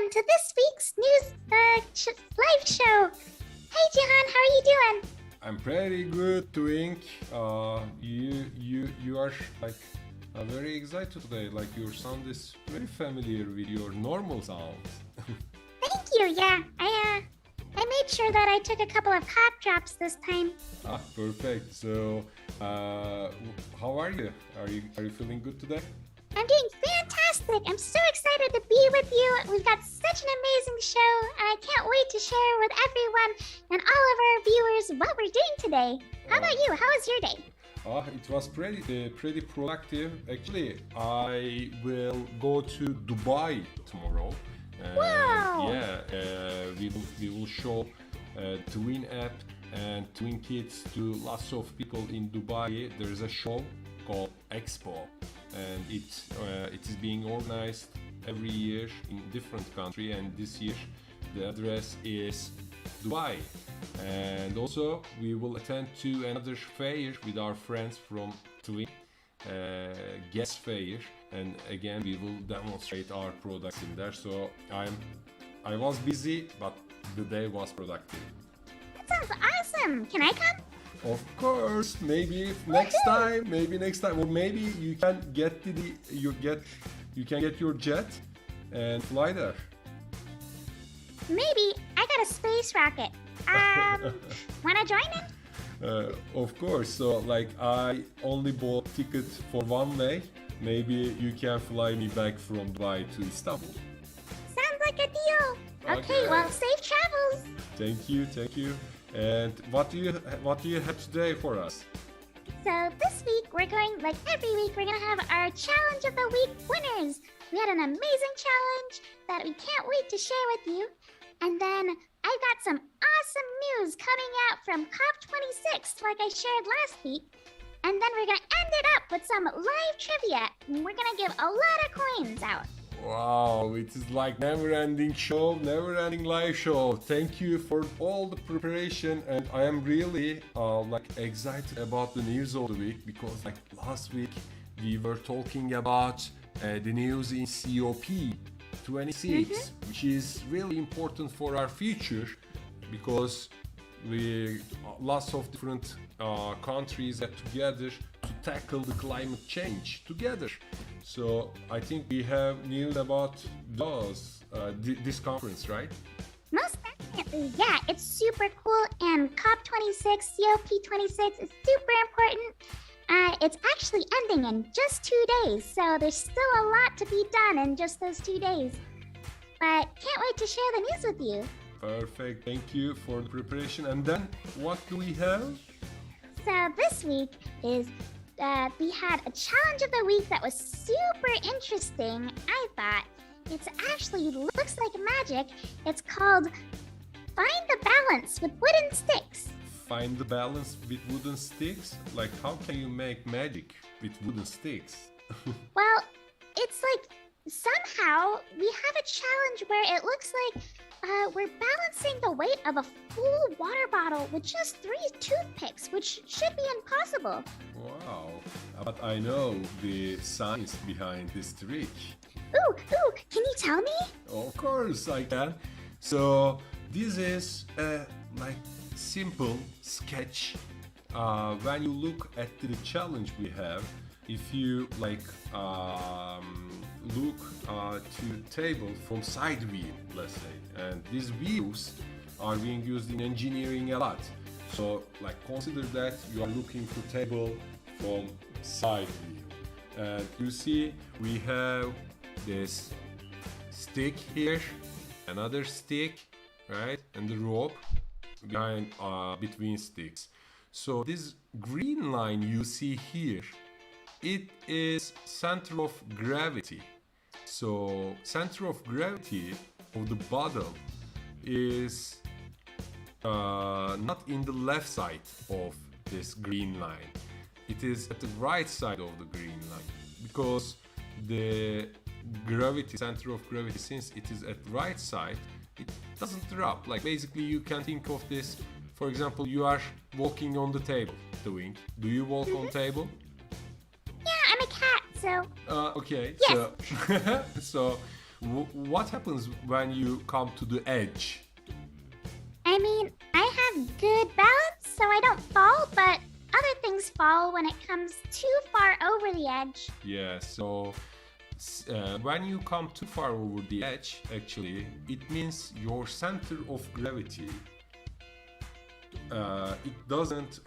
everyone to this week's news live show. Hey Jihan, how are you doing? I'm pretty good, Twink. You are like very excited today. Like your sound is very familiar with your normal sound. Thank you. Yeah, I made sure that I took a couple of cough drops this time. Perfect. So, how are you? Are you feeling good today? I'm doing fantastic. I'm so excited to be with you. We've got such an amazing show, and I can't wait to share with everyone and all of our viewers what we're doing today. How about you? How was your day? It was pretty productive. Actually, I will go to Dubai tomorrow. Wow! Yeah, we will show Twin app and Twin Kids to lots of people in Dubai. There is a show called Expo, and it is being organized every year in different country. And this year, the address is Dubai. And also, we will attend to another fair with our friends from Twin. Guest fair, and again we will demonstrate our products in there. So I was busy, but the day was productive. That sounds awesome. Can I come? Of course, maybe next time, or maybe you can get you can get your jet and fly there. Maybe. I got a space rocket. Wanna join in? Of course. So like I only bought ticket for one way. Maybe you can fly me back from Dubai to Istanbul. Sounds like a deal. Okay, well, safe travels. Thank you. And what do you have today for us? So this week we're going, like every week, we're gonna have our challenge of the week winners. We had an amazing challenge that we can't wait to share with you. And then I've got some awesome news coming out from COP26, like I shared last week. And then we're gonna end it up with some live trivia. And we're gonna give a lot of coins out. Wow, it is like never-ending show, never-ending live show. Thank you for all the preparation, and I am really like excited about the news of the week, because like last week we were talking about the news in COP26, which is really important for our future, because we lots of different countries get together to tackle the climate change together. So I think we have news about this conference, right? Most definitely, yeah, it's super cool. And COP26, COP26 is super important. It's actually ending in just 2 days, so there's still a lot to be done in just those 2 days. But can't wait to share the news with you. Perfect, thank you for the preparation. And then what do we have? So this week is we had a challenge of the week that was super interesting. I thought it's actually looks like magic. It's called Find the Balance with Wooden Sticks. Find the balance with wooden sticks? Like how can you make magic with wooden sticks? Well, it's like somehow we have a challenge where it looks like we're balancing the weight of a full water bottle with just 3 toothpicks, which should be impossible. Wow, but I know the science behind this trick. Ooh, can you tell me? Of course I can. So this is a like simple sketch. When you look at the challenge we have, if you like look to the table from side view, let's say, and these views are being used in engineering a lot. So like consider that you are looking to table from side view, and you see we have this stick here, another stick, right, and the rope behind between sticks. So this green line you see here, it is center of gravity. So center of gravity of the bottle is not in the left side of this green line. It is at the right side of the green line, because the gravity, center of gravity, since it is at right side, it doesn't drop. Like basically you can think of this, for example, you are walking on the table, doing. Do you walk on table? Yeah, I'm a cat, so Okay. Yes. So what happens when you come to the edge? I mean, I have good balance, so I don't fall, but other things fall when it comes too far over the edge. Yeah, so when you come too far over the edge, actually, it means your center of gravity it doesn't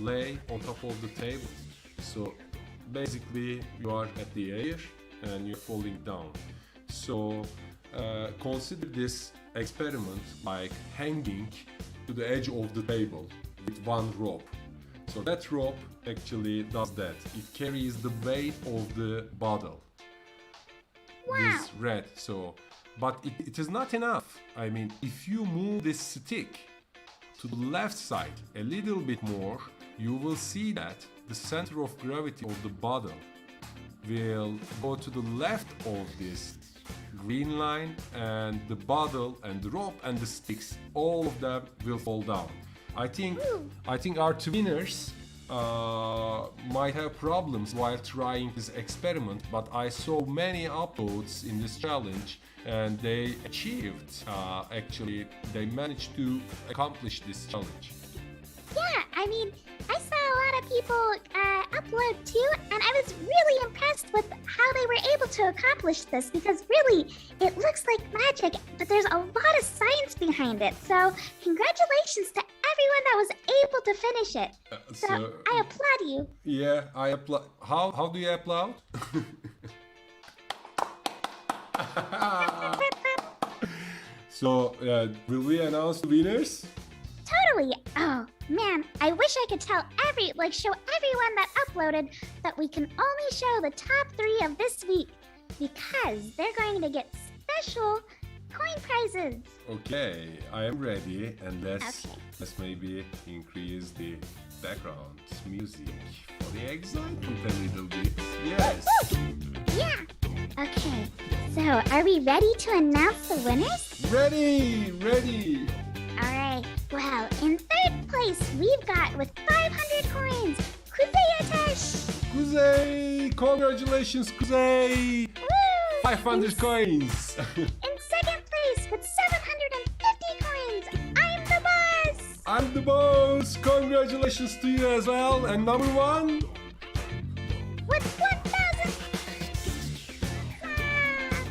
lay on top of the table. So basically, you are at the air and you're falling down. So consider this experiment like hanging to the edge of the table with one rope. So that rope actually does that. It carries the weight of the bottle. Wow. This red. So, but it is not enough. I mean, if you move this stick to the left side a little bit more, you will see that the center of gravity of the bottle will go to the left of this green line, and the bottle and the rope and the sticks, all of them will fall down. I think our twinners might have problems while trying this experiment, but I saw many uploads in this challenge and they achieved, actually they managed to accomplish this challenge. Yeah, I mean, I saw a lot of people upload too, and I was really impressed with how they were able to accomplish this, because really, it looks like magic, but there's a lot of science behind it. So, congratulations to everyone that was able to finish it. So I applaud you. Yeah, I applaud. How do you applaud? So, will we announce the winners? Totally. Oh man, I wish I could show everyone that uploaded that we can only show the top 3 of this week, because they're going to get special coin prizes. Okay, I am ready, and let's maybe increase the background music for the excitement a little bit. Yes. Yeah. Okay. So, are we ready to announce the winners? Ready. All right. Well, in 3rd place, we've got with 500 coins, Kuzey Atesh. Kuzey, congratulations, Kuzey. Woo! 500 coins. In 2nd place, with 750 coins, I'm the boss. I'm the boss. Congratulations to you as well. And number 1? With 1,000.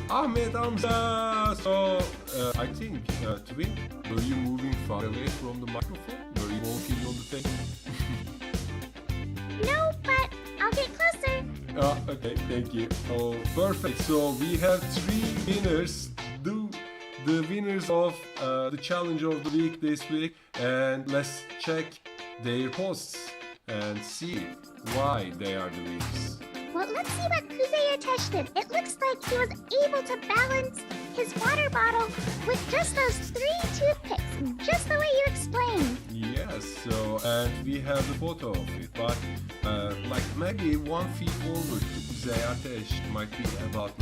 Ahmet Hamza. So, I think, Twin, were you moving far away from the microphone? Were you walking on the table? No, but I'll get closer. Okay, thank you. Oh, perfect. So we have 3 winners. The winners of the challenge of the week this week, and let's check their posts and see why they are the winners. Well, let's see what Kuzey Atesh did. It looks like he was able to balance his water bottle with just those 3 toothpicks, just the way you explained. Yes, so, and we have the photo of it, but like maybe 1 feet forward to Kuzey Atesh might be about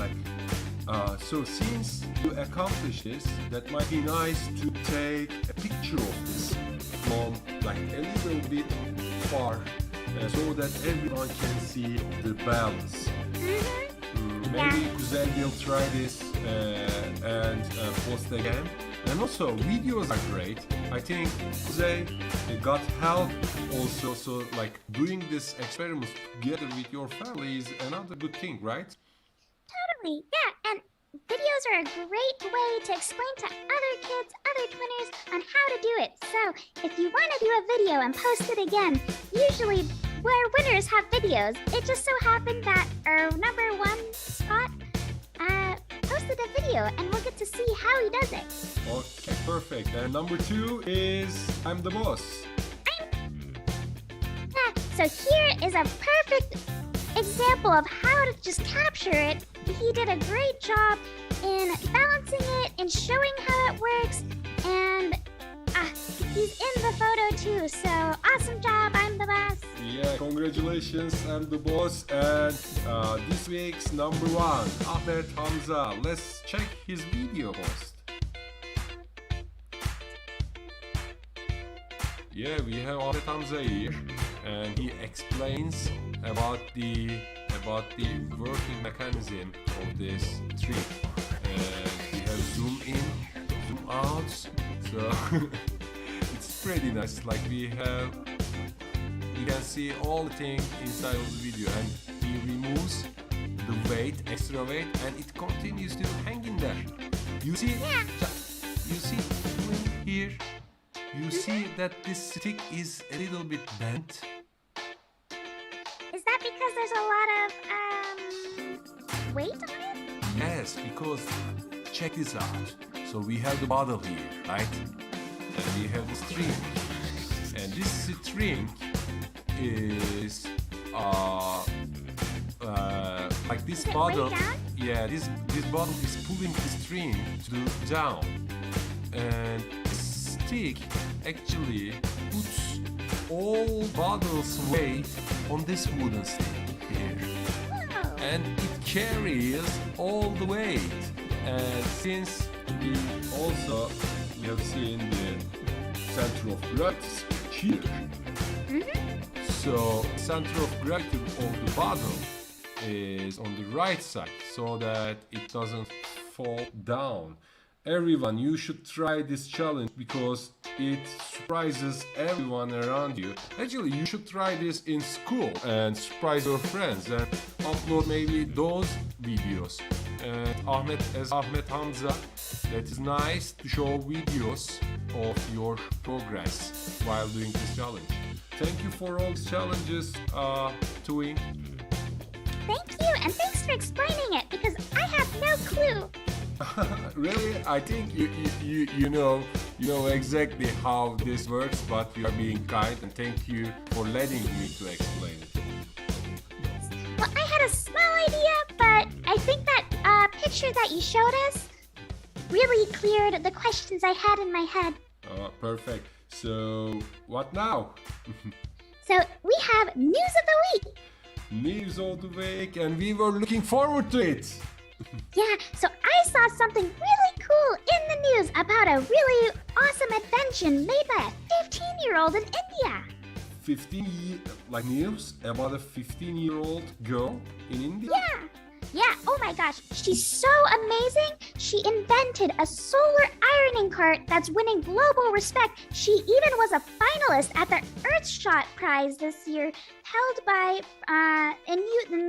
so since you accomplish this, that might be nice to take a picture of this from like a little bit far, so that everyone can see the balance. Maybe Kuzey will try this and post again. And also, videos are great. I think Kuzey got help also, so like doing this experiment together with your family is another good thing, right? Totally, yeah, and videos are a great way to explain to other kids, other twinners, on how to do it. So, if you want to do a video and post it again, usually where winners have videos, it just so happened that our number 1 spot posted a video, and we'll get to see how he does it. Okay, perfect. And number 2 is I'm the boss. Yeah, so here is a perfect example of how to just capture it. He did a great job in balancing it and showing how it works, and he's in the photo too, so awesome job, I'm the boss. Yeah, congratulations, I'm the boss. And this week's number 1, Ahmet Hamza. Let's check his video post. Yeah, we have Ahmet Hamza here, and he explains about about the working mechanism of this tree. We have zoom in, zoom out, so it's pretty nice. Like you can see all the things inside of the video, and he removes the weight, extra weight, and it continues to hang in there. You see, you see here, you see that this stick is a little bit bent. Is that because there's a lot of weight on it? Yes, because check this out. So we have the bottle here, right? And we have the string. And this string is like this Is it bottle. way down? Yeah, this bottle is pulling the string to down. And the stick actually puts all bottle's weight on this wooden stick here. Whoa. And it carries all the weight. And since we have seen the center of gravity here, so center of gravity of the bottle is on the right side, so that it doesn't fall down. Everyone, you should try this challenge because it surprises everyone around you. Actually, you should try this in school and surprise your friends and upload maybe those videos. And Ahmet Hamza, that is nice to show videos of your progress while doing this challenge. Thank you for all these challenges, Tuing. Thank you, and thanks for explaining it because I have no clue. Really? I think you know exactly how this works, but you are being kind, and thank you for letting me to explain it. Well, I had a small idea, but I think that picture that you showed us really cleared the questions I had in my head. Perfect. So what now? So we have news of the week. News of the week, and we were looking forward to it. Yeah, so I saw something really cool in the news about a really awesome invention made by a 15-year-old in India. 15 like news about a 15-year-old girl in India? Yeah, oh my gosh, she's so amazing. She invented a solar ironing cart that's winning global respect. She even was a finalist at the Earthshot Prize this year, held by in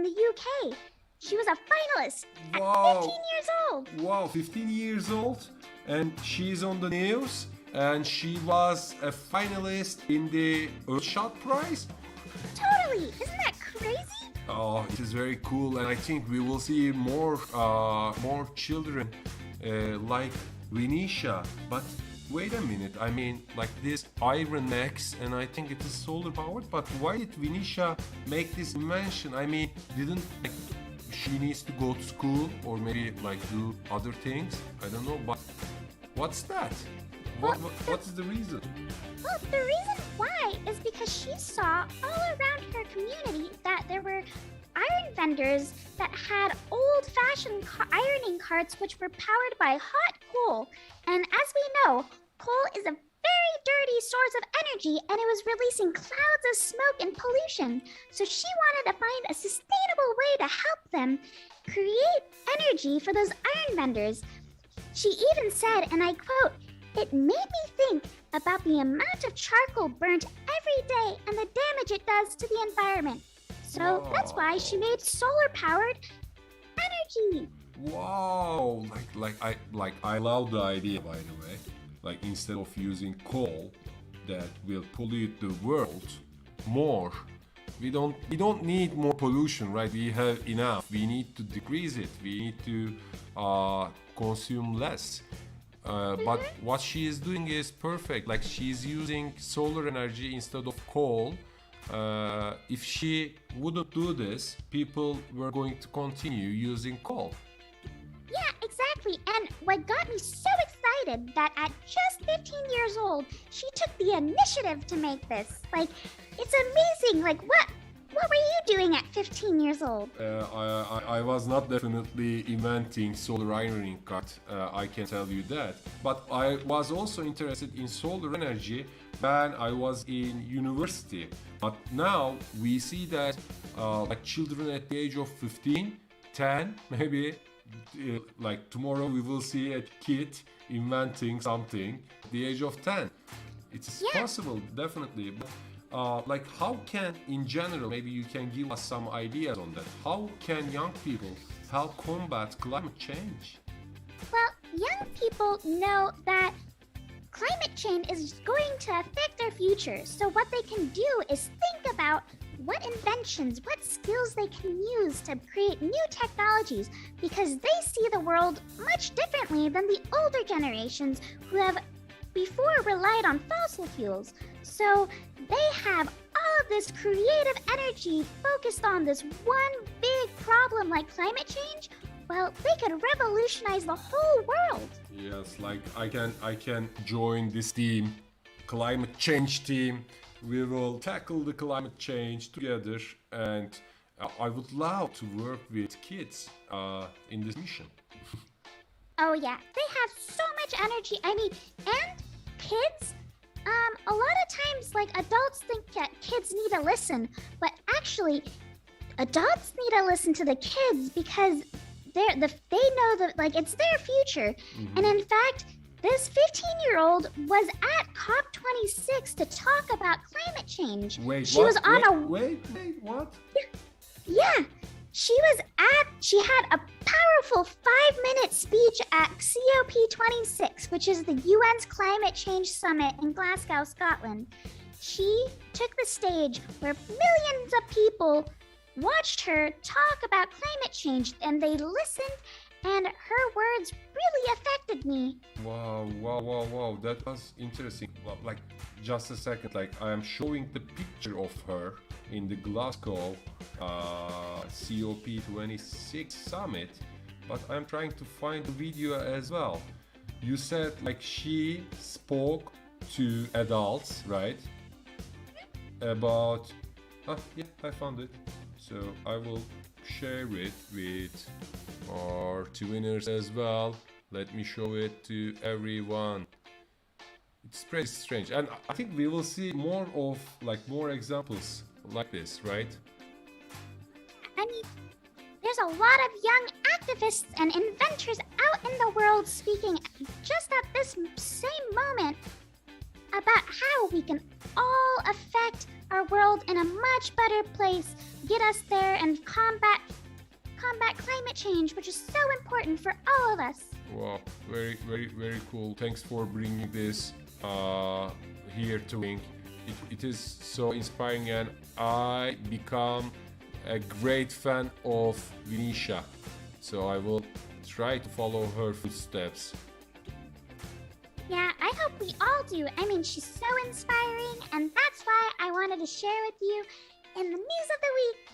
the UK. She was a finalist at 15 years old. Wow, 15 years old, and she's on the news, and she was a finalist in the Earthshot Prize. Totally, isn't that crazy? Oh, it is very cool, and I think we will see more children like Vinisha. But wait a minute, I mean, like this Iron X, and I think it is solar powered. But why did Vinisha make this invention? I mean, didn't like she needs to go to what or maybe like do other things? I don't know, but what's that? What's the reason? Well, the reason why is because she saw all around her community that there were iron vendors that had old-fashioned ironing carts which were powered by hot coal. And as we know, coal is a very dirty source of energy, and it was releasing clouds of smoke and pollution. So she wanted to find a sustainable way to help them create energy for those iron vendors. She even said, and I quote, "It made me think about the amount of charcoal burnt every day and the damage it does to the environment. So that's why she made solar-powered energy." Wow! I love the idea, by the way. Like instead of using coal that will pollute the world more, we don't need more pollution, right? We have enough. We need to decrease it. We need to consume less. But what she is doing is perfect. Like she's using solar energy instead of coal. If she wouldn't do this, people were going to continue using coal. Yeah, exactly. And what got me so excited that at just 15 years old, she took the initiative to make this. Like, it's amazing. Like, What were you doing at 15 years old? I was not definitely inventing solar ironing cut, I can tell you that. But I was also interested in solar energy when I was in university. But now we see that like children at the age of 15, 10, maybe like tomorrow we will see a kid inventing something at the age of 10. It's possible, definitely. But, like how can, in general, maybe you can give us some ideas on that. How can young people help combat climate change? Well, young people know that climate change is going to affect their future. So what they can do is think about what inventions, what skills they can use to create new technologies, because they see the world much differently than the older generations who have before relied on fossil fuels. So they have all of this creative energy focused on this one big problem like climate change. Well, they could revolutionize the whole world. Yes, like I can join this team, climate change team. We will tackle the climate change together, and I would love to work with kids in this mission. Oh yeah, they have so much energy. I mean, and kids, a lot of times like adults think that kids need to listen, but actually adults need to listen to the kids because they know that like it's their future. And in fact, this 15-year-old was at COP26 to talk about climate change. Wait, she what? was on Wait, what? Yeah, she had a powerful 5-minute speech at COP26, which is the UN's Climate Change Summit in Glasgow, Scotland. She took the stage where millions of people watched her talk about climate change, and they listened, and her words really affected me. Wow, that was interesting. Well, like, just a second, like, I am showing the picture of her in the Glasgow COP26 summit, but I'm trying to find the video as well. You said, like, she spoke to adults, right? About... yeah, I found it. So I will share it with our winners as well. Let me show it to everyone. It's pretty strange, and I think we will see more examples like this, right? I mean, there's a lot of young activists and inventors out in the world speaking just at this same moment about how we can all affect our world in a much better place, get us there, and combat climate change, which is so important for all of us. Wow, very cool. Thanks for bringing this here to Link. It is so inspiring, and I become a great fan of Vinisha. So I will try to follow her footsteps. Yeah, I hope we all do. I mean, she's so inspiring, and that's why I wanted to share with you in the news of the week.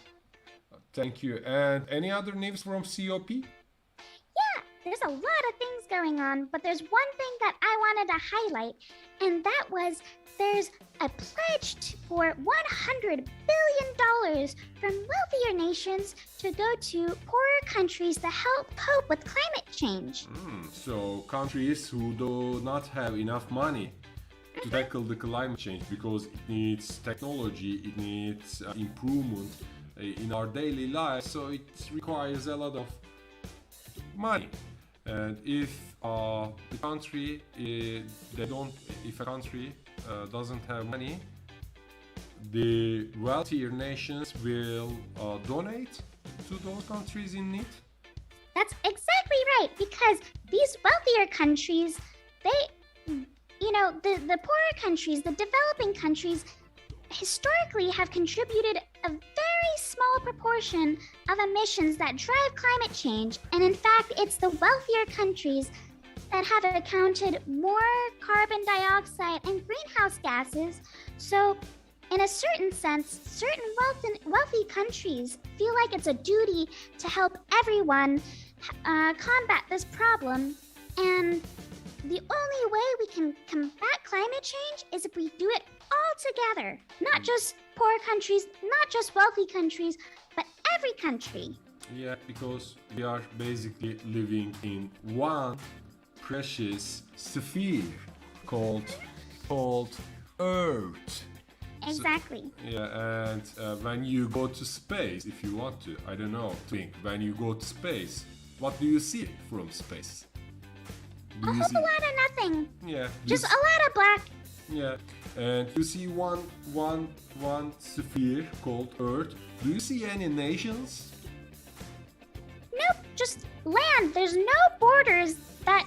Thank you. And any other news from COP? Yeah, there's a lot of things going on, but there's one thing that I wanted to highlight, and that was there's a pledge for $100 billion from wealthier nations to go to poorer countries to help cope with climate change. So countries who do not have enough money to tackle the climate change because it needs technology, it needs improvement in our daily life, so it requires a lot of money. And if a country doesn't have money, the wealthier nations will donate to those countries in need. That's exactly right, because these wealthier countries, the poorer countries, the developing countries, historically have contributed a very small proportion of emissions that drive climate change. And in fact, it's the wealthier countries that have accounted more carbon dioxide and greenhouse gases. So in a certain sense, certain wealthy countries feel like it's a duty to help everyone combat this problem. And the only way we can combat climate change is if we do it all together, not just poor countries, not just wealthy countries, but every country. Yeah, because we are basically living in one precious sphere called Earth. Exactly. Yeah, and when you go to space, if you want to, I don't know, think, when you go to space, what do you see from space? A whole lot of nothing. Yeah. Just a lot of black. Yeah, and you see one sphere called Earth. Do you see any nations? Nope, just land. There's no borders that,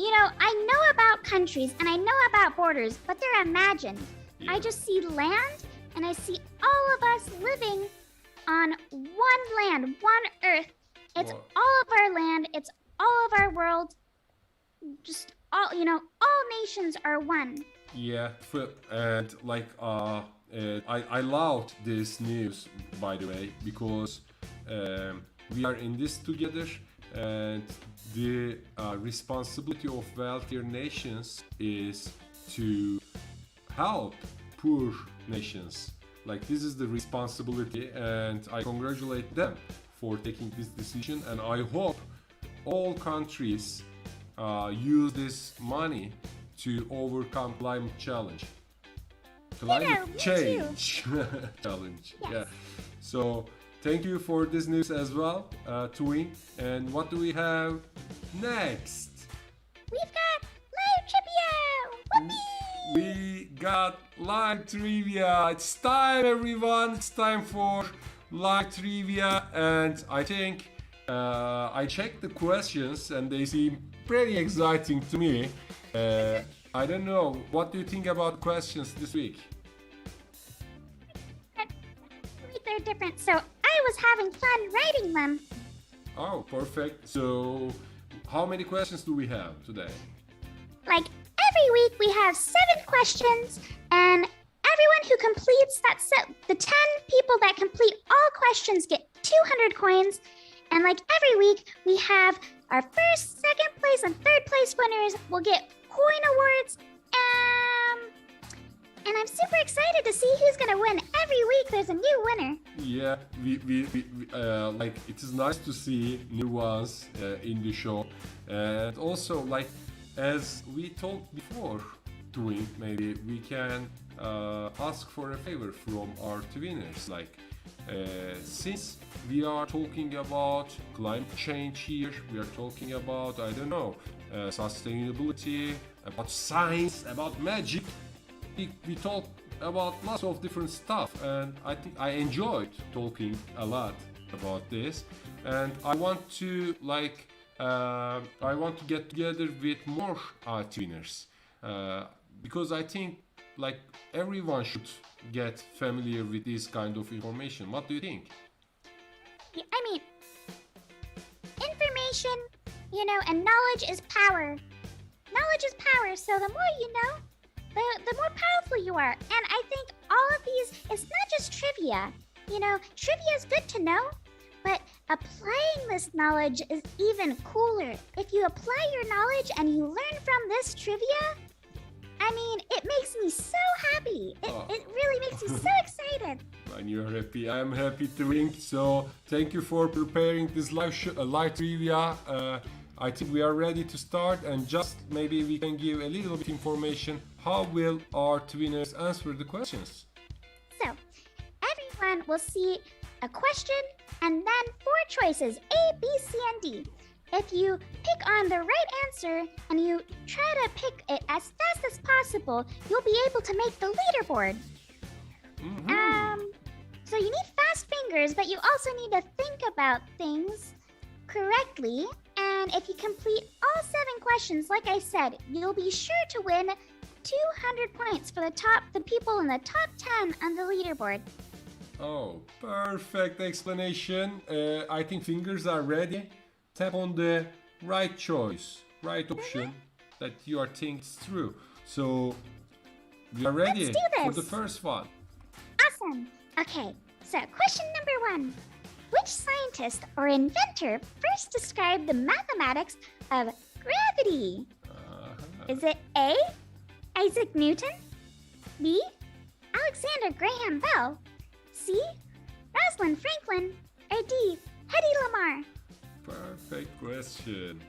I know about countries and I know about borders, but they're imagined. Yeah. I just see land and I see all of us living on one land, one earth. It's Well- all of our land, it's all of our world. Just all nations are one. Yeah, and like I loved this news, by the way, because we are in this together, and the responsibility of wealthier nations is to help poor nations. Like, this is the responsibility, and I congratulate them for taking this decision, and I hope all countries use this money to overcome climate challenge. Climate me change challenge. Yes. Yeah. So thank you for this news as well, Twin. And what do we have next? We've got live trivia! Whoopee! We got live trivia. It's time, everyone. It's time for live trivia, and I think I checked the questions, and they seem pretty exciting to me. I don't know. What do you think about questions this week? They're different, so I was having fun writing them. Oh, perfect. So, how many questions do we have today? Like every week, we have 7 questions, and everyone who completes that set, the 10 people that complete all questions get 200 coins. And like every week, we have our first, second place, and third place winners will get coin awards. And I'm super excited to see who's gonna win. Every week, there's a new winner. Yeah, we like, it is nice to see new ones in the show, and also, like, as we talked before, Twin, maybe we can ask for a favor from our winners. Like, since we are talking about climate change here, we are talking about, I don't know, sustainability, about science, about magic. We talk about lots of different stuff, and I think I enjoyed talking a lot about this, and I want to get together with more winners, because I think, like, everyone should get familiar with this kind of information. What do you think? I mean, information, and knowledge is power. Knowledge is power, so the more you know, the more powerful you are. And I think all of these, it's not just trivia. Trivia is good to know, but applying this knowledge is even cooler. If you apply your knowledge and you learn from this trivia, I mean, it makes me so happy. It really makes me so excited. When you're happy, I'm happy to win. So thank you for preparing this live trivia. I think we are ready to start, and just maybe we can give a little bit information. How will our winners answer the questions? So, everyone will see a question and then 4 choices, A, B, C, and D. If you pick on the right answer and you try to pick it as fast as possible, you'll be able to make the leaderboard. So you need fast fingers, but you also need to think about things correctly. And if you complete all 7 questions, like I said, you'll be sure to win 200 points for the people in the top 10 on the leaderboard. Oh, perfect explanation. I think fingers are ready. Tap on the right choice, right option that you are thinking through. So we are ready Let's do for this. the first one. Awesome. Okay, so question number 1. Which scientist or inventor first described the mathematics of gravity? Is it A, Isaac Newton, B, Alexander Graham Bell? C. Rosalind Franklin? Or D. Hedy Lamarr? Perfect question.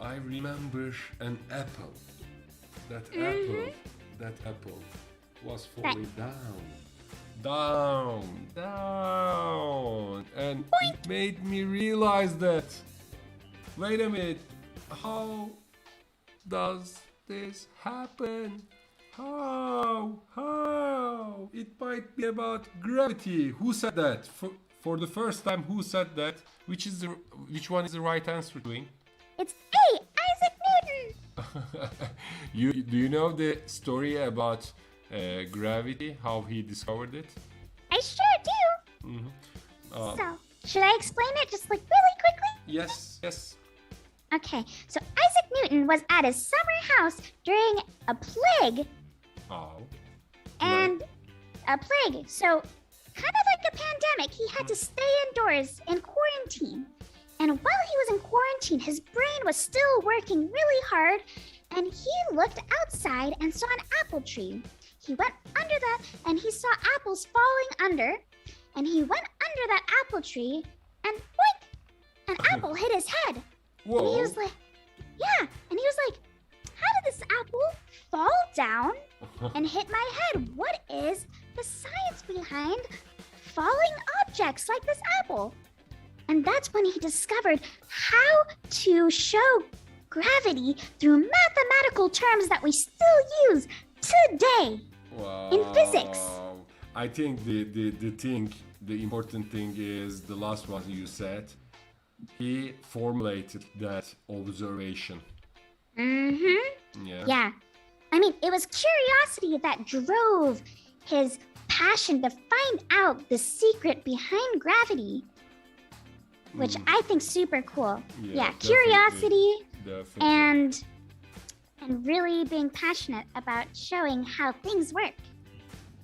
I remember an apple. That apple was falling down, and it made me realize that. Wait a minute, how does this happen? How? It might be about gravity. Who said that? For the first time, who said that? Which one is the right answer, Twink? It's A. Isaac Newton. Do you know the story about gravity? How he discovered it? I sure do. So, should I explain it just like really quickly? Yes. Okay, so Isaac Newton was at his summer house during a plague. Oh. And a plague. So, kind of like a pandemic, he had to stay indoors in quarantine. And while he was in quarantine, his brain was still working really hard, and he looked outside and saw an apple tree. He went under that, and he saw apples falling under, and he went under that apple tree, and boink! An apple hit his head. Whoa. And he was like, yeah, and he was like, how did this apple fall down and hit my head? What is the science behind falling objects like this apple? And that's when he discovered how to show gravity through mathematical terms that we still use today in physics. I think the important thing is the last one you said. He formulated that observation. Yeah. I mean, it was curiosity that drove his passion to find out the secret behind gravity, which I think super cool. Yeah, curiosity definitely. and really being passionate about showing how things work.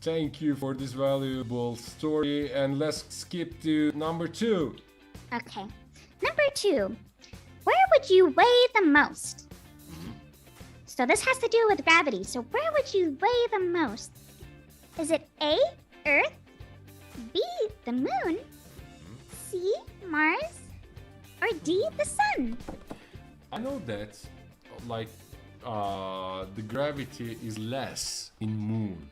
Thank you for this valuable story, and let's skip to number 2. Okay. Number 2. Where would you weigh the most? So this has to do with gravity. So where would you weigh the most? Is it A, Earth, B, the moon, C, Mars, or D, the sun? I know that, like, the gravity is less in moon.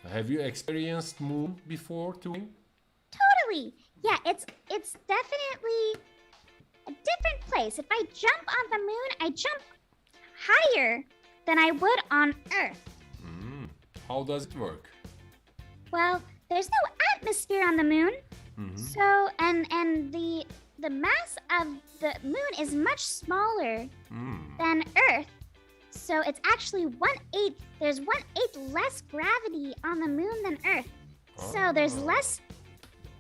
Have you experienced moon before, too? Totally. Yeah, it's definitely a different place. If I jump on the moon, I jump higher than I would on Earth. How does it work? Well, there's no atmosphere on the moon. So, and the mass of the moon is much smaller than Earth. So it's actually 1/8. There's 1/8 less gravity on the moon than Earth. So there's less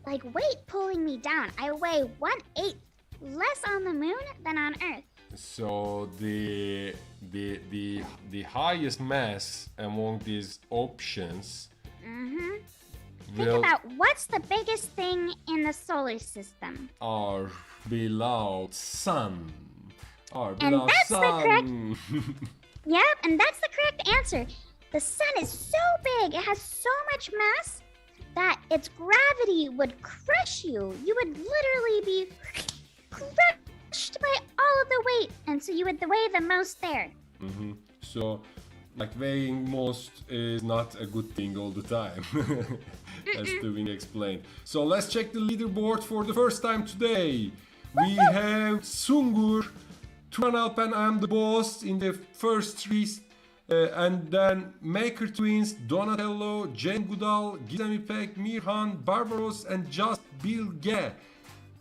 like weight pulling me down. I weigh 1/8 less on the moon than on Earth. So the highest mass among these options Think about what's the biggest thing in the solar system. Our beloved sun. Our And beloved that's sun. the correct. Yep, and that's the correct answer. The sun is so big, it has so much mass that its gravity would crush you. You would literally be crushed by all of the weight, and so you would weigh the most there. So, like, weighing most is not a good thing all the time, as Tuving explained. So let's check the leaderboard for the first time today. We have Sungur, Turan Alpen, I am the boss in the first 3, and then Maker Twins, Donatello, Jane Goodall, Gizem İpek, Mirhan, Barbaros, and Just Bilge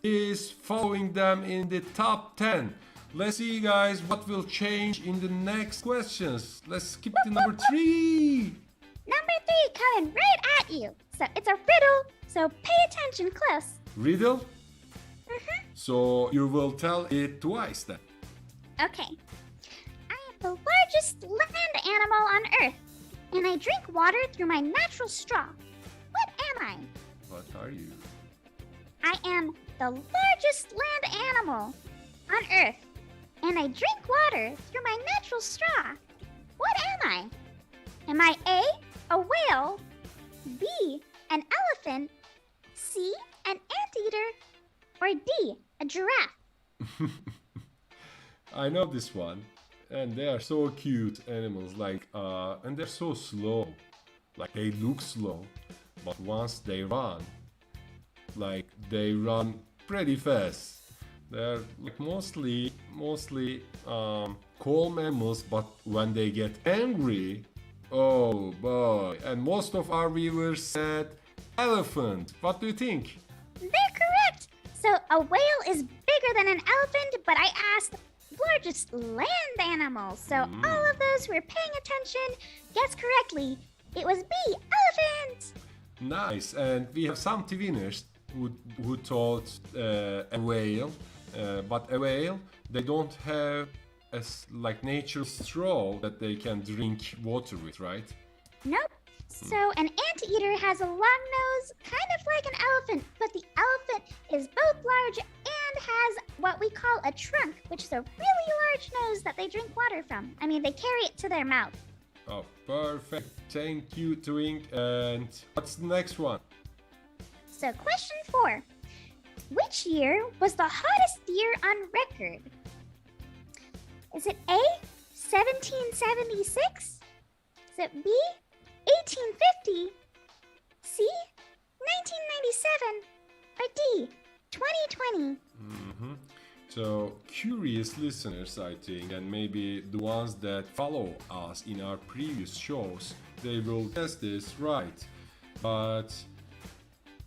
is following them in the top 10. Let's see, guys, what will change in the next questions. Let's skip to number 3. Number 3 coming right at you. So it's a riddle, so pay attention close. Riddle? So you will tell it twice then. Okay. I am the largest land animal on Earth, and I drink water through my natural straw. What am I? What are you? I am the largest land animal on Earth, and I drink water through my natural straw. What am I? Am I A, a whale, B, an elephant, C, an anteater, or D, a giraffe? I know this one, and they are so cute animals, and they're so slow. Like they look slow, but once they run, they run pretty fast. They're like mostly calm animals, but when they get angry, oh boy! And most of our viewers said elephant. What do you think? They're correct! So a whale is bigger than an elephant, but I asked largest land animal. So all of those who are paying attention guessed correctly. It was B, elephant! Nice, and we have some winners who thought a whale, but a whale they don't have like natural straw that they can drink water with, right? Nope. So an anteater has a long nose, kind of like an elephant, but the elephant is both large and has what we call a trunk, which is a really large nose that they drink water from. I mean, they carry it to their mouth. Oh, perfect. Thank you, Twink. And what's the next one? So question 4. Which year was the hottest year on record? Is it A, 1776? Is it B, 1850? C, 1997? Or D, 2020? So, curious listeners, I think, and maybe the ones that follow us in our previous shows, they will guess this right. But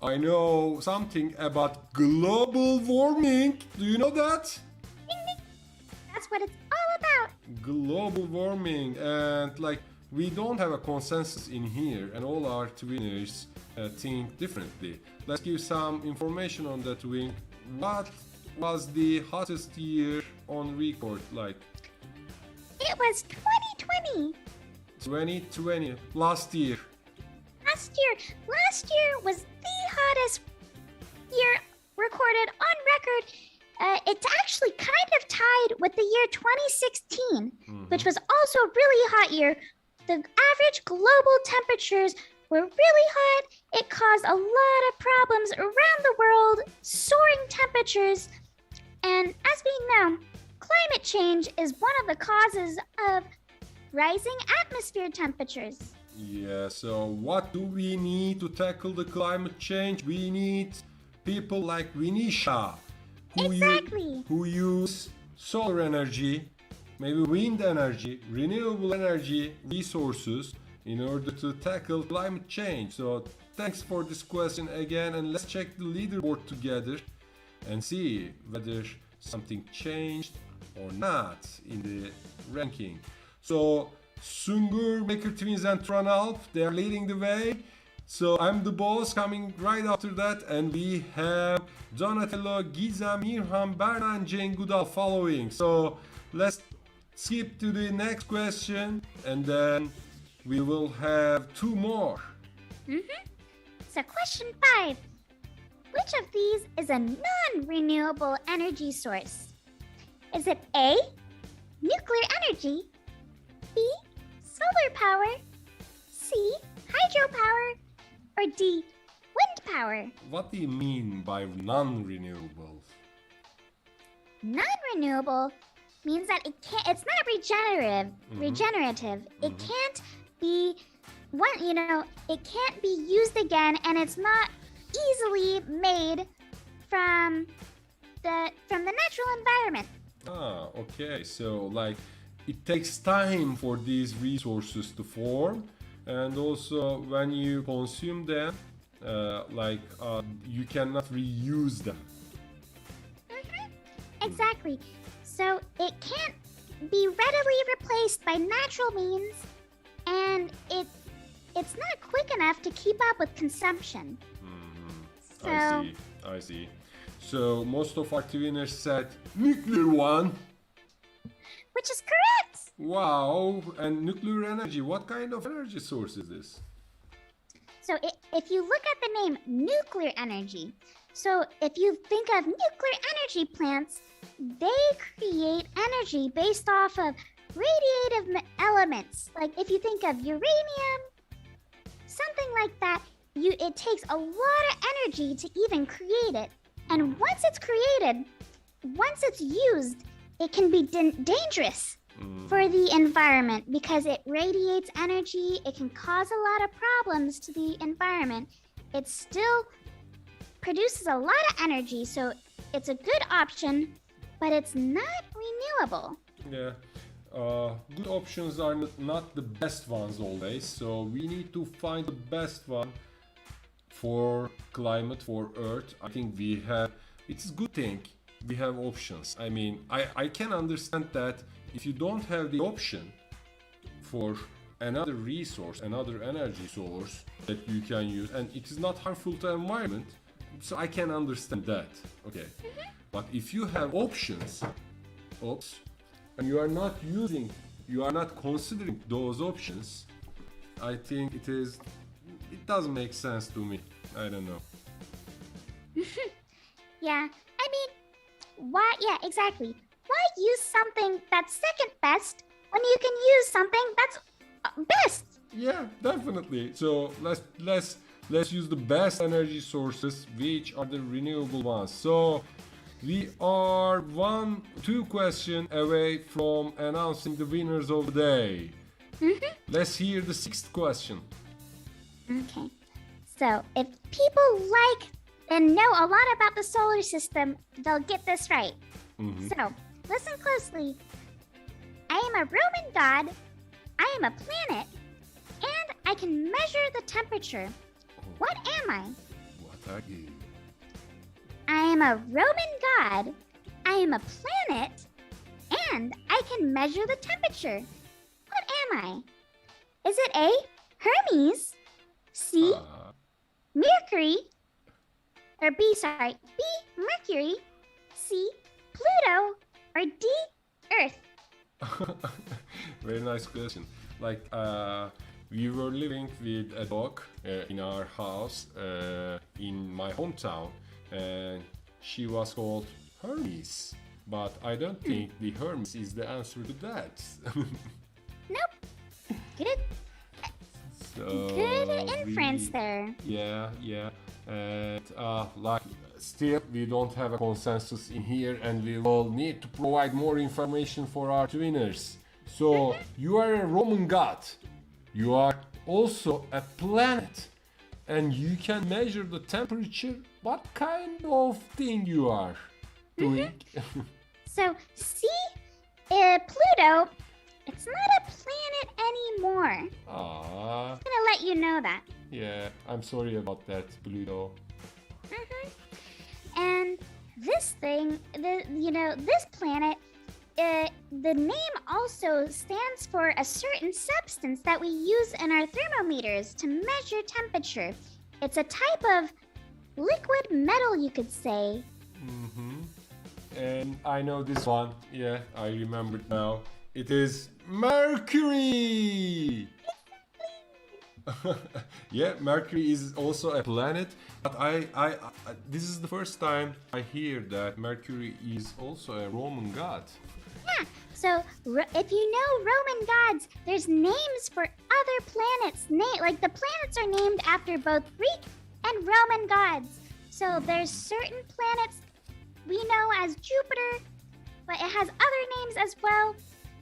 I know something about global warming. Do you know that? Ding, ding. That's what it's all about. Global warming, and we don't have a consensus in here, and all our twinners think differently. Let's give some information on that, Twink. What was the hottest year on record like? It was 2020. 2020, last year. Last year was the hottest year recorded on record. It's actually kind of tied with the year 2016, which was also a really hot year. The average global temperatures were really hot. It caused a lot of problems around the world, soaring temperatures. And as we know, climate change is one of the causes of rising atmosphere temperatures. Yeah, so what do we need to tackle the climate change? We need people like Vinisha, who use solar energy, maybe wind energy, renewable energy resources in order to tackle climate change. So thanks for this question again, and let's check the leaderboard together and see whether something changed or not in the ranking. So Sungur, Maker Twins and Tranalp, they are leading the way. So I'm the boss coming right after that, and we have Donatello, Giza, Mirham, Berna and Jane Goodall following. So let's skip to the next question, and then we will have 2 more. So question 5. Which of these is a non-renewable energy source? Is it A, nuclear energy, B, solar power, C, hydropower, or D, wind power? What do you mean by non-renewable? Non-renewable means that it's not regenerative. It can't be it can't be used again, and it's not easily made from the natural environment. Ah, okay. So it takes time for these resources to form, and also when you consume them, you cannot reuse them. Exactly. So it can't be readily replaced by natural means, and it's not quick enough to keep up with consumption. So, I see. So most of our winners said nuclear one. Which is correct. Wow, and nuclear energy, what kind of energy source is this? So if you look at the name nuclear energy, so if you think of nuclear energy plants, they create energy based off of radiative elements. Like if you think of uranium, something like that, it takes a lot of energy to even create it. And once it's created, once it's used, it can be dangerous for the environment because it radiates energy. It can cause a lot of problems to the environment. It still produces a lot of energy, so it's a good option, but it's not renewable. Yeah. Good options are not the best ones always, so we need to find the best one for climate, for Earth. I think it's a good thing we have options. I mean, I can understand that if you don't have the option for another resource, another energy source that you can use, and it is not harmful to environment, so I can understand that. Okay. But if you have options, and you are not considering those options, I think it doesn't make sense to me. I don't know. Yeah, I mean, why? Yeah, exactly. Why use something that's second best when you can use something that's best? Yeah, definitely. So let's use the best energy sources, which are the renewable ones. So we are 2 questions away from announcing the winners of the day. Let's hear the 6th question. Okay. So if people like and know a lot about the solar system, they'll get this right. So listen closely. I am a Roman god. I am a planet, and I can measure the temperature. What am I? What are you? I am a Roman god. I am a planet, and I can measure the temperature. What am I? Is it A, Hermes, C, Mercury, or B, Mercury, C, Pluto, or D, Earth? Very nice question. Like, we were living with a dog in our house in my hometown, and she was called Hermes. But I don't think the Hermes is the answer to that. Nope. Good. So Good inference there. Yeah. And like, still we don't have a consensus in here, and we will need to provide more information for our winners. So you are a Roman god. You are also a planet, and you can measure the temperature. What kind of thing you are doing? So, C, Pluto, it's not a planet anymore. Ah, I'm gonna let you know that. yeah. I'm sorry about that, Pluto. And this thing, this planet, the name also stands for a certain substance that we use in our thermometers to measure temperature. It's a type of liquid metal, you could say. And I know this one. Yeah, I remember it now. It is Mercury. Yeah, Mercury is also a planet, but I this is the first time I hear that Mercury is also a Roman god. Yeah, so if you know Roman gods, there's names for other planets. Like the planets are named after both Greek and Roman gods. So there's certain planets we know as Jupiter, but it has other names as well.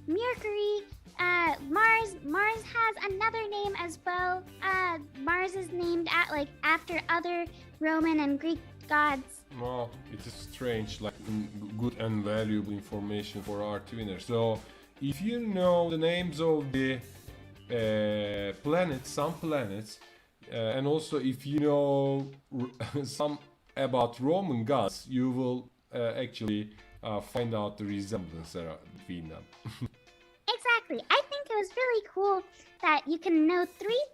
Mercury, Mars has another name as well. Mars is named after other Roman and Greek gods. Well, it is strange, like good and valuable information for our winners. So, if you know the names of the planets, some planets, and also if you know some about Roman gods, you will actually find out the resemblance between them. Exactly. I think it was really cool that you can know three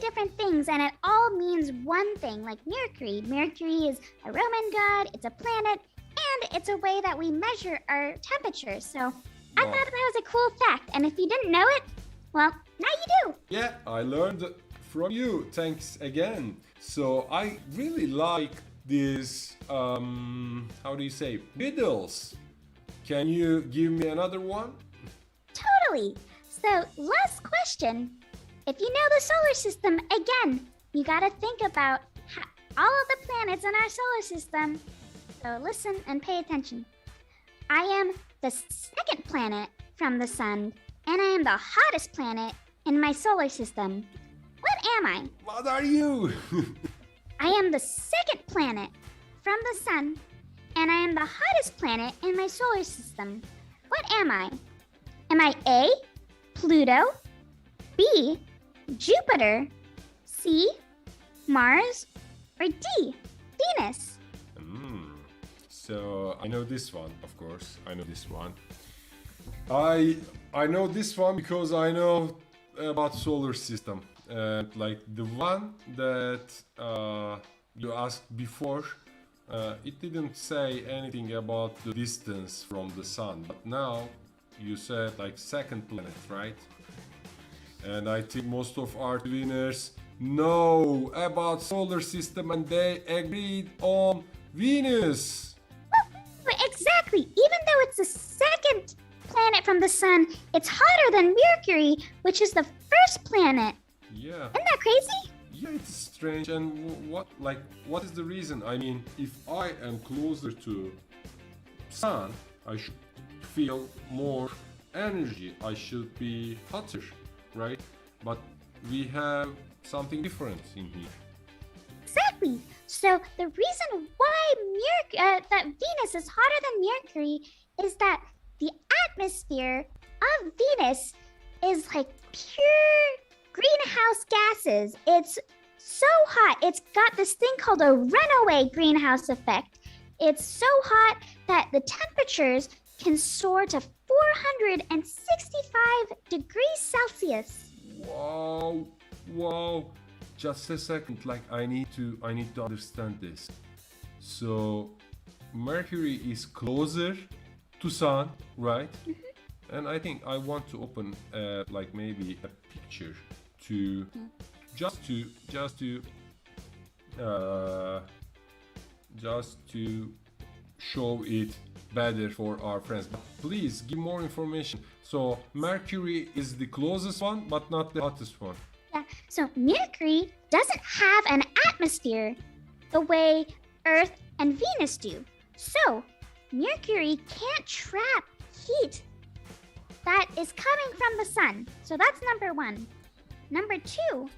different things, and it all means one thing. Like Mercury. Mercury is a Roman god, it's a planet, and it's a way that we measure our temperature. So I thought that was a cool fact. And if you didn't know it, well, now you do. Yeah, I learned from you. Thanks again. So I really like these, how do you say, riddles. Can you give me another one? Totally. So, last question. if you know the solar system, again, you gotta think about all of the planets in our solar system. So listen and pay attention. I am the second planet from the sun, and I am the hottest planet in my solar system. What am I? What are you? I am the second planet from the sun, and I am the hottest planet in my solar system. What am I? Am I A, Pluto, B, Jupiter, C, Mars, or D, Venus? So I know this one, of course. I know this one. I know this one because I know about solar system. Like the one that you asked before, it didn't say anything about the distance from the sun. But now you said like second planet, right? And I think most of our winners know about solar system and they agreed on Venus. Exactly. Even though it's the second planet from the sun, it's hotter than Mercury, which is the first planet. Yeah. Isn't that crazy? Yeah, it's strange. And what is the reason? I mean, if I am closer to sun, I should feel more energy. I should be hotter, right? But we have something different in here. Exactly. So the reason why that Venus is hotter than Mercury is that the atmosphere of Venus is like pure greenhouse gases. It's so hot. It's got this thing called a runaway greenhouse effect. It's so hot that the temperatures can soar to 465 degrees Celsius. Wow. Just a second, like I need to understand this. So Mercury is closer to sun, right? Mm-hmm. And I think I want to open like maybe a picture to just to show it better for our friends. But please give more information. So Mercury is the closest one, but not the hottest one. Yeah, so Mercury doesn't have an atmosphere the way Earth and Venus do. So Mercury can't trap heat that is coming from the sun. So that's number one. Number two,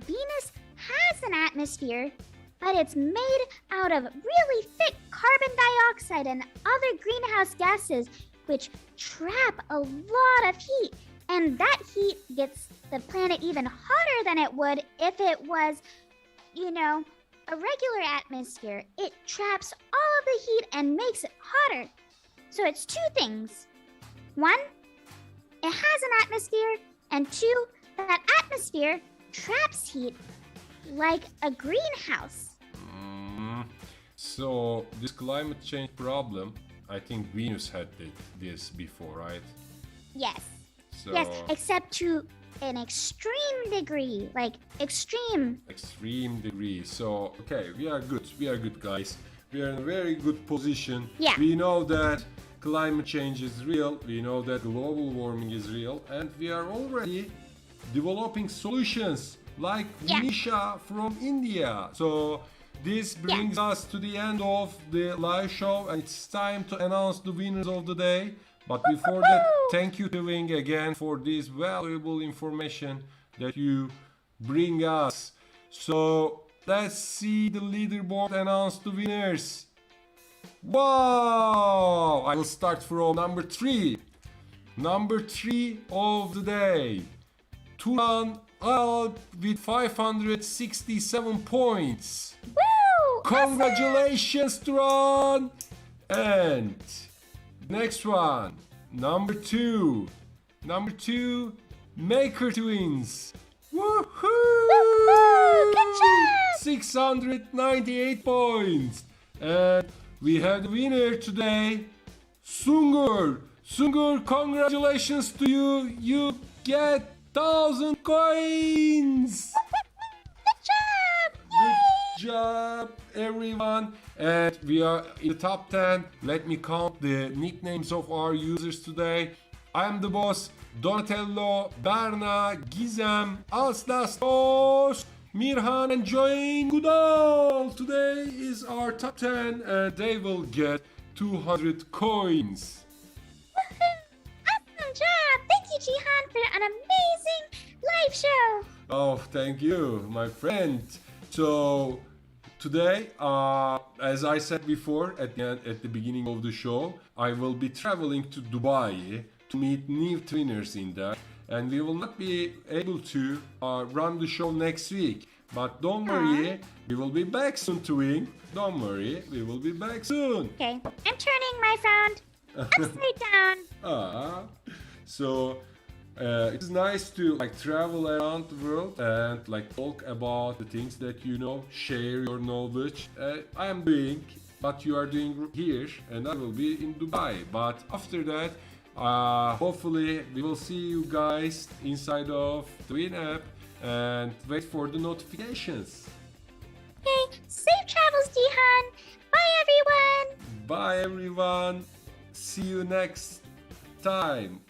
Venus has an atmosphere, but it's made out of really thick carbon dioxide and other greenhouse gases, which trap a lot of heat. And that heat gets the planet even hotter than it would if it was, a regular atmosphere. It traps all of the heat and makes it hotter. So it's two things. One, it has an atmosphere, and two, that atmosphere traps heat like a greenhouse. So this climate change problem, I think Venus had this before, right? Yes. So yes, except to an extreme degree, like extreme degree. So okay, we are good guys. We are in a very good position. Yeah. We know that climate change is real, we know that global warming is real, and we are already developing solutions like Vinisha from India. So this brings us to the end of the live show, and it's time to announce the winners of the day. But before that, thank you to Wing again for this valuable information that you bring us. So let's see the leaderboard announce the winners. Wow! I will start from number 3. Number 3 of the day. Turan Alp with 567 points. Woo! Congratulations, Turan! And next one, number 2, Maker Twins. Woohoo! Good job! 698 points. And we have the winner today, Sungur. Sungur, congratulations to you. You get 1,000 coins. Good job! Good job, everyone. And we are in the top 10. Let me count the nicknames of our users today. I am the boss, Donatello, Berna, Gizem, Aslastos, Mirhan, and Join Goodall. Today is our top 10 and they will get 200 coins. Awesome job! Thank you, Jihan, for an amazing live show. Oh, thank you, my friend. So today, as I said before at the beginning of the show, I will be traveling to Dubai to meet new trainers in there, and we will not be able to run the show next week. But don't worry, we will be back soon, Twink. Don't worry, we will be back soon. Okay, I'm turning my frown upside down. So it's nice to like travel around the world and like talk about the things that you know, share your knowledge. I am doing what you are doing here, and I will be in Dubai. But after that, hopefully we will see you guys inside of Twin app and wait for the notifications. Okay, safe travels, Jihan. Bye, everyone. Bye everyone. See you next time.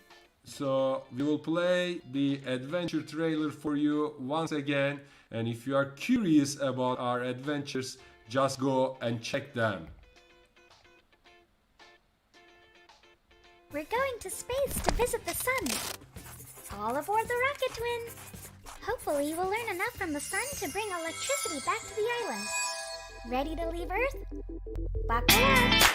So we will play the adventure trailer for you once again, and if you are curious about our adventures, just go and check them. We're going to space to visit the sun. All aboard the Rocket Twins. Hopefully we'll learn enough from the sun to bring electricity back to the island. Ready to leave Earth? Buckle up!